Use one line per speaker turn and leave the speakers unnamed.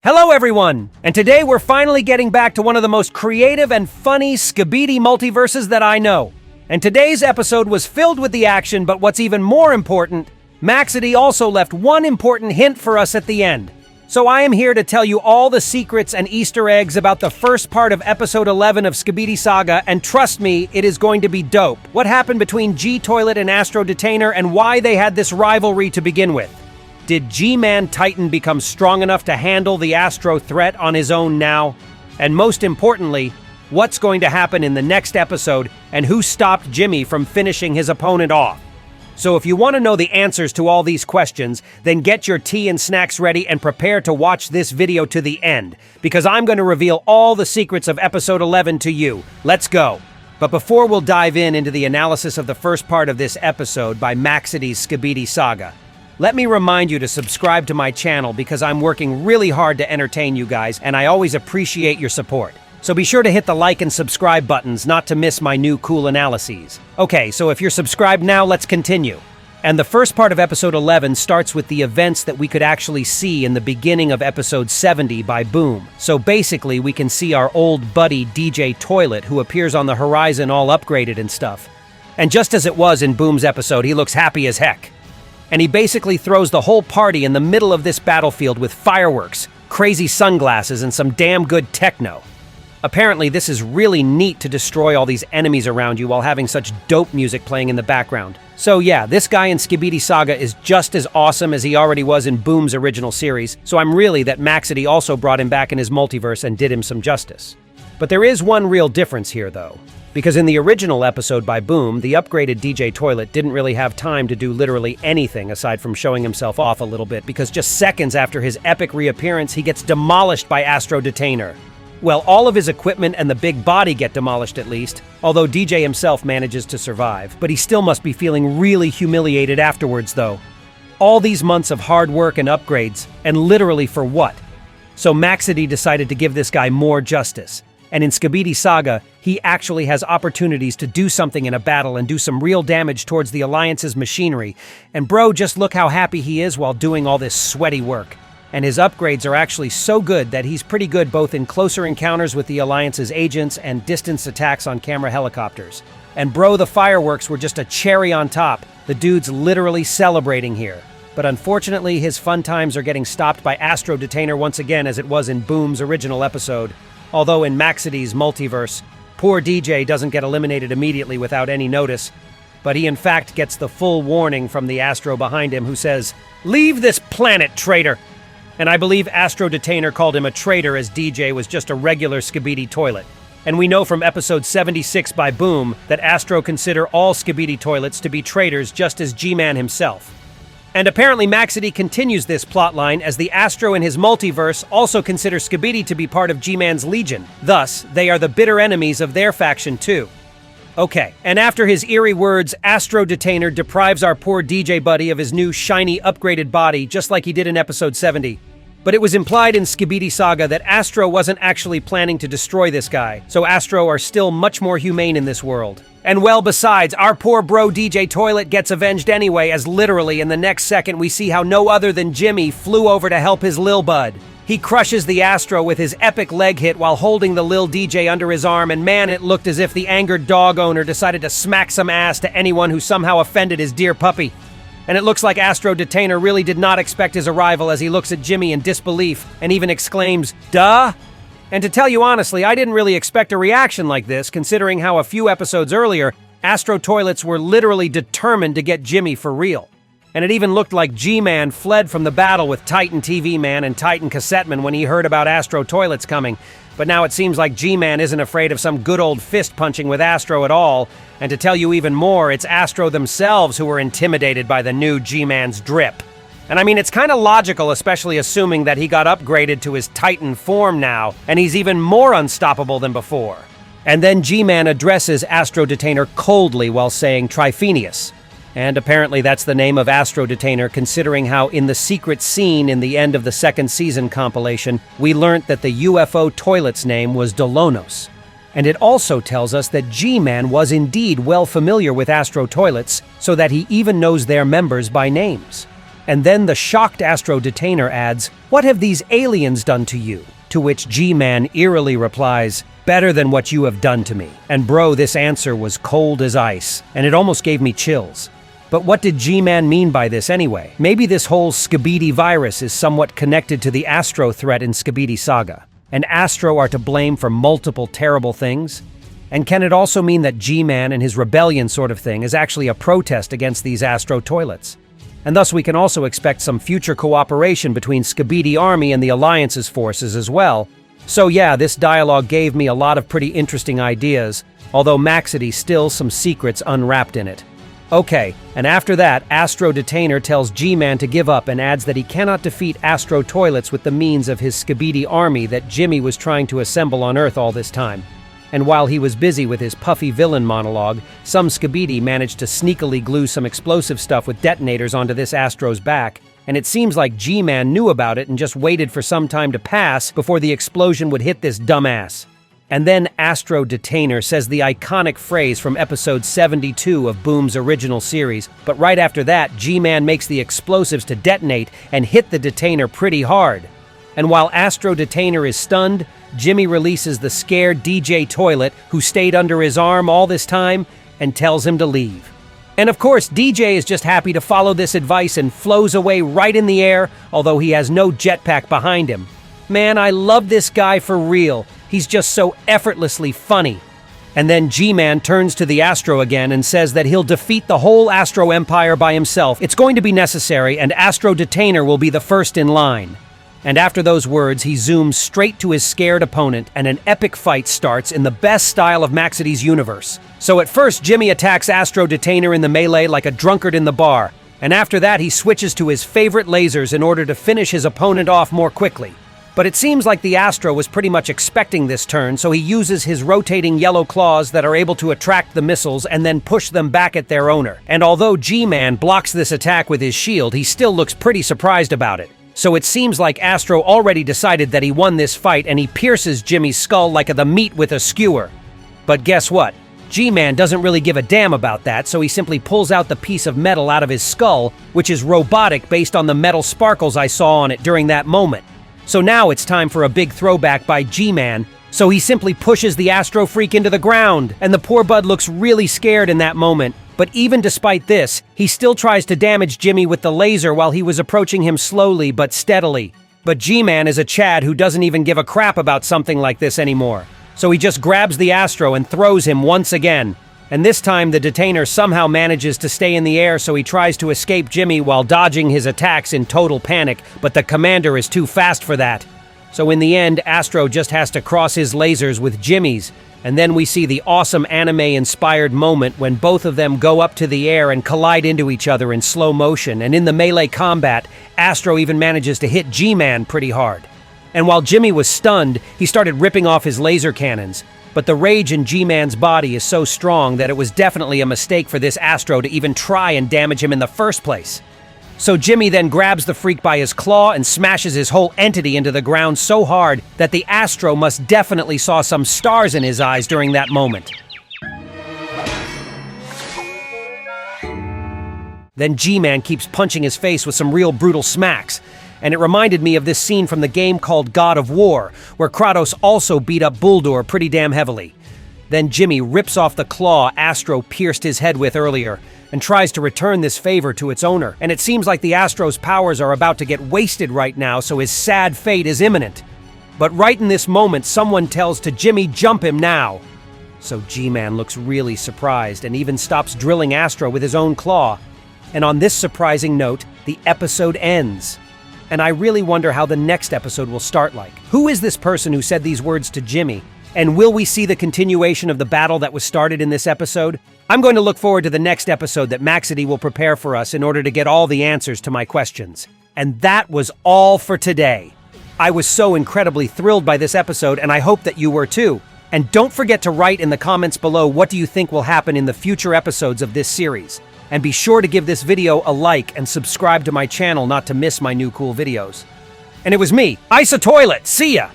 Hello everyone! And today we're finally getting back to one of the most creative and funny Skibidi multiverses that I know. And today's episode was filled with the action, but what's even more important, Maxedy also left one important hint for us at the end. So I am here to tell you all the secrets and Easter eggs about the first part of episode 11 of Skibidi Saga, and trust me, it is going to be dope. What happened between G-Toilet and Astro Detainer and why they had this rivalry to begin with. Did G-Man Titan become strong enough to handle the Astro threat on his own now? And most importantly, what's going to happen in the next episode and who stopped Jimmy from finishing his opponent off? So if you want to know the answers to all these questions, then get your tea and snacks ready and prepare to watch this video to the end, because I'm going to reveal all the secrets of episode 11 to you. Let's go! But before we'll dive into the analysis of the first part of this episode by Maxedy's Skibidi Saga, let me remind you to subscribe to my channel because I'm working really hard to entertain you guys, and I always appreciate your support. So be sure to hit the like and subscribe buttons not to miss my new cool analyses. Okay, so if you're subscribed now, let's continue. And the first part of episode 11 starts with the events that we could actually see in the beginning of episode 70 by Boom. So basically, we can see our old buddy DJ Toilet, who appears on the horizon all upgraded and stuff. And just as it was in Boom's episode, he looks happy as heck. And he basically throws the whole party in the middle of this battlefield with fireworks, crazy sunglasses, and some damn good techno. Apparently, this is really neat to destroy all these enemies around you while having such dope music playing in the background. So yeah, this guy in Skibidi Saga is just as awesome as he already was in Boom's original series, so I'm really that Maxedy also brought him back in his multiverse and did him some justice. But there is one real difference here, though. Because in the original episode by Boom, the upgraded DJ Toilet didn't really have time to do literally anything aside from showing himself off a little bit, because just seconds after his epic reappearance, he gets demolished by Astro Detainer. Well, all of his equipment and the big body get demolished at least, although DJ himself manages to survive, but he still must be feeling really humiliated afterwards, though. All these months of hard work and upgrades, and literally for what? So Maxedy decided to give this guy more justice. And in Skibidi Saga, he actually has opportunities to do something in a battle and do some real damage towards the Alliance's machinery. And bro, just look how happy he is while doing all this sweaty work. And his upgrades are actually so good that he's pretty good both in closer encounters with the Alliance's agents and distance attacks on camera helicopters. And bro, the fireworks were just a cherry on top. The dude's literally celebrating here. But unfortunately, his fun times are getting stopped by Astro Detainer once again, as it was in Boom's original episode. Although in Maxedy's multiverse, poor DJ doesn't get eliminated immediately without any notice, but he in fact gets the full warning from the Astro behind him who says, "Leave this planet, traitor!" And I believe Astro Detainer called him a traitor as DJ was just a regular Skibidi Toilet. And we know from episode 76 by Boom that Astro consider all Skibidi Toilets to be traitors just as G-Man himself. And apparently Maxedy continues this plotline as the Astro in his multiverse also consider Skibidi to be part of G-Man's Legion. Thus, they are the bitter enemies of their faction too. Okay, and after his eerie words, Astro Detainer deprives our poor DJ buddy of his new shiny upgraded body just like he did in episode 70. But it was implied in Skibidi Saga that Astro wasn't actually planning to destroy this guy, so Astro are still much more humane in this world. And well, besides, our poor bro DJ Toilet gets avenged anyway, as literally in the next second we see how no other than Jimmy flew over to help his lil bud. He crushes the Astro with his epic leg hit while holding the lil DJ under his arm, and man, it looked as if the angered dog owner decided to smack some ass to anyone who somehow offended his dear puppy. And it looks like Astro Detainer really did not expect his arrival as he looks at Jimmy in disbelief and even exclaims, "Duh?" And to tell you honestly, I didn't really expect a reaction like this, considering how a few episodes earlier, Astro Toilets were literally determined to get Jimmy for real. And it even looked like G-Man fled from the battle with Titan TV Man and Titan Cassette Man when he heard about Astro Toilets coming. But now it seems like G-Man isn't afraid of some good old fist punching with Astro at all. And to tell you even more, it's Astro themselves who were intimidated by the new G-Man's drip. And I mean, it's kind of logical, especially assuming that he got upgraded to his Titan form now, and he's even more unstoppable than before. And then G-Man addresses Astro Detainer coldly while saying Trifenius. And apparently that's the name of Astro Detainer, considering how in the secret scene in the end of the second season compilation, we learnt that the UFO toilet's name was Dolonos. And it also tells us that G-Man was indeed well familiar with Astro Toilets, so that he even knows their members by names. And then the shocked Astro Detainer adds, "What have these aliens done to you?" To which G-Man eerily replies, "Better than what you have done to me." And bro, this answer was cold as ice, and it almost gave me chills. But what did G-Man mean by this anyway? Maybe this whole Skibidi virus is somewhat connected to the Astro threat in Skibidi Saga, and Astro are to blame for multiple terrible things? And can it also mean that G-Man and his rebellion sort of thing is actually a protest against these Astro toilets? And thus we can also expect some future cooperation between Skibidi Army and the Alliance's forces as well. So yeah, this dialogue gave me a lot of pretty interesting ideas, although Maxedy still some secrets unwrapped in it. Okay, and after that, Astro Detainer tells G-Man to give up and adds that he cannot defeat Astro toilets with the means of his Skibidi army that Jimmy was trying to assemble on Earth all this time. And while he was busy with his puffy villain monologue, some Skibidi managed to sneakily glue some explosive stuff with detonators onto this Astro's back, and it seems like G-Man knew about it and just waited for some time to pass before the explosion would hit this dumbass. And then Astro Detainer says the iconic phrase from episode 72 of Boom's original series, but right after that, G-Man makes the explosives to detonate and hit the Detainer pretty hard. And while Astro Detainer is stunned, Jimmy releases the scared DJ Toilet, who stayed under his arm all this time, and tells him to leave. And of course, DJ is just happy to follow this advice and flows away right in the air, although he has no jetpack behind him. Man, I love this guy for real. He's just so effortlessly funny. And then G-Man turns to the Astro again and says that he'll defeat the whole Astro Empire by himself. It's going to be necessary, and Astro Detainer will be the first in line. And after those words, he zooms straight to his scared opponent, and an epic fight starts in the best style of Maxedy's universe. So at first, Jimmy attacks Astro Detainer in the melee like a drunkard in the bar, and after that he switches to his favorite lasers in order to finish his opponent off more quickly. But it seems like the Astro was pretty much expecting this turn, so he uses his rotating yellow claws that are able to attract the missiles and then push them back at their owner. And although G-Man blocks this attack with his shield, he still looks pretty surprised about it. So it seems like Astro already decided that he won this fight, and he pierces Jimmy's skull like the meat with a skewer. But guess what? G-Man doesn't really give a damn about that, so he simply pulls out the piece of metal out of his skull, which is robotic based on the metal sparkles I saw on it during that moment. So now it's time for a big throwback by G-Man, so he simply pushes the Astro Freak into the ground, and the poor bud looks really scared in that moment. But even despite this, he still tries to damage Jimmy with the laser while he was approaching him slowly but steadily. But G-Man is a Chad who doesn't even give a crap about something like this anymore. So he just grabs the Astro and throws him once again. And this time the Detainer somehow manages to stay in the air, so he tries to escape Jimmy while dodging his attacks in total panic, but the commander is too fast for that. So in the end, Astro just has to cross his lasers with Jimmy's, and then we see the awesome anime-inspired moment when both of them go up to the air and collide into each other in slow motion, and in the melee combat, Astro even manages to hit G-Man pretty hard. And while Jimmy was stunned, he started ripping off his laser cannons, but the rage in G-Man's body is so strong that it was definitely a mistake for this Astro to even try and damage him in the first place. So Jimmy then grabs the freak by his claw and smashes his whole entity into the ground so hard that the Astro must definitely saw some stars in his eyes during that moment. Then G-Man keeps punching his face with some real brutal smacks, and it reminded me of this scene from the game called God of War, where Kratos also beat up Buldur pretty damn heavily. Then Jimmy rips off the claw Astro pierced his head with earlier, and tries to return this favor to its owner. And it seems like the Astro's powers are about to get wasted right now, so his sad fate is imminent. But right in this moment, someone tells to Jimmy, jump him now. So G-Man looks really surprised and even stops drilling Astro with his own claw. And on this surprising note, the episode ends. And I really wonder how the next episode will start like. Who is this person who said these words to Jimmy? And will we see the continuation of the battle that was started in this episode? I'm going to look forward to the next episode that Maxedy will prepare for us in order to get all the answers to my questions. And that was all for today. I was so incredibly thrilled by this episode, and I hope that you were too. And don't forget to write in the comments below what do you think will happen in the future episodes of this series. And be sure to give this video a like and subscribe to my channel not to miss my new cool videos. And it was me, Isa Toilet. See ya!